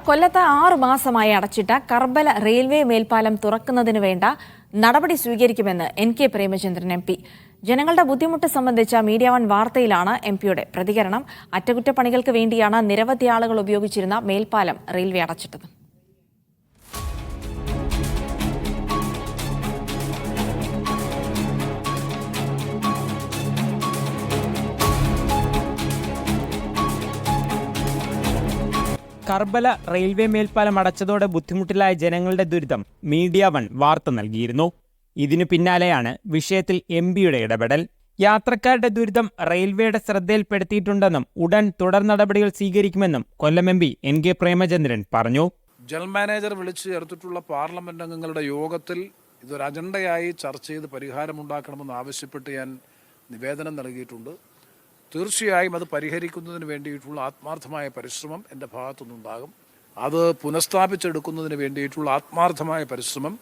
കൊല്ലത്ത് 6 മാസമായി അടച്ചിട്ട കർബല റെയിൽവേ മേൽപ്പാലം തുറക്കുന്നതിന് വേണ്ട നടപടി സ്വീകരിക്കുമെന്ന് NK പ്രേമചന്ദ്രൻ MP. ജനങ്ങളുടെ ബുദ്ധിമുട്ട് സംബന്ധിച്ച മീഡിയ വൺ വാർത്തയിലാണ് MPയുടെ പ്രതികരണം. അറ്റകുറ്റപ്പണികൾക്ക് വേണ്ടിയാണ് നിരവധി ആളുകൾ ഉപയോഗിച്ചിരുന്ന മേൽപ്പാലം റെയിൽവേ അടച്ചിട്ടത്. കർബല റെയിൽവേ മേൽപ്പാലം അടച്ചതോടെ ബുദ്ധിമുട്ടിലായ ജനങ്ങളുടെ ദുരിതം മീഡിയ വൺ വാർത്ത നൽകിയിരുന്നു. ഇതിനു പിന്നാലെയാണ് വിഷയത്തിൽ MPയുടെ ഇടപെടൽ. യാത്രക്കാരുടെ ദുരിതം റെയിൽവേയുടെ ശ്രദ്ധയിൽപ്പെടുത്തിയിട്ടുണ്ടെന്നും ഉടൻ തുടർ നടപടികൾ സ്വീകരിക്കുമെന്നും കൊല്ലം MP NK പ്രേമചന്ദ്രൻ പറഞ്ഞു. ജനറൽ മാനേജർ വിളിച്ചു ചേർത്തിട്ടുള്ള പാർലമെന്റ് അംഗങ്ങളുടെ യോഗത്തിൽ ഇതൊരു അജണ്ടയായി ചർച്ച ചെയ്ത് പരിഹാരമുണ്ടാക്കണമെന്ന് ആവശ്യപ്പെട്ട് ഞാൻ നിവേദനം നൽകിയിട്ടുണ്ട്. തീർച്ചയായും അത് പരിഹരിക്കുന്നതിന് വേണ്ടിയിട്ടുള്ള ആത്മാർത്ഥമായ പരിശ്രമം എൻ്റെ ഭാഗത്തുനിന്നുണ്ടാകും. അത് പുനഃസ്ഥാപിച്ചെടുക്കുന്നതിന് വേണ്ടിയിട്ടുള്ള ആത്മാർത്ഥമായ പരിശ്രമം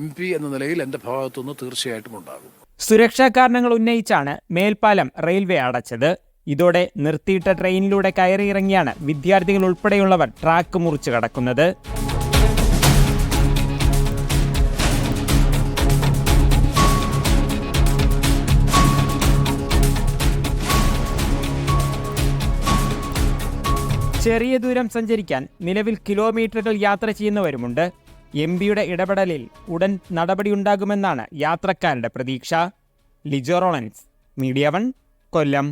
MP എന്ന നിലയിൽ എൻ്റെ ഭാഗത്തുനിന്ന് തീർച്ചയായിട്ടും ഉണ്ടാകും. സുരക്ഷാ കാരണങ്ങൾ ഉന്നയിച്ചാണ് മേൽപ്പാലം റെയിൽവേ അടച്ചത്. ഇതോടെ നിർത്തിയിട്ട ട്രെയിനിലൂടെ കയറിയിറങ്ങിയാണ് വിദ്യാർത്ഥികൾ ഉൾപ്പെടെയുള്ളവർ ട്രാക്ക് മുറിച്ച് കടക്കുന്നത്. ചെറിയ ദൂരം സഞ്ചരിക്കാൻ നിലവിൽ കിലോമീറ്ററുകൾ യാത്ര ചെയ്യുന്നവരുമുണ്ട്. MPയുടെ ഇടപെടലിൽ ഉടൻ നടപടിയുണ്ടാകുമെന്നാണ് യാത്രക്കാരുടെ പ്രതീക്ഷ. ലിജോ റോളൻസ്, മീഡിയ വൺ, കൊല്ലം.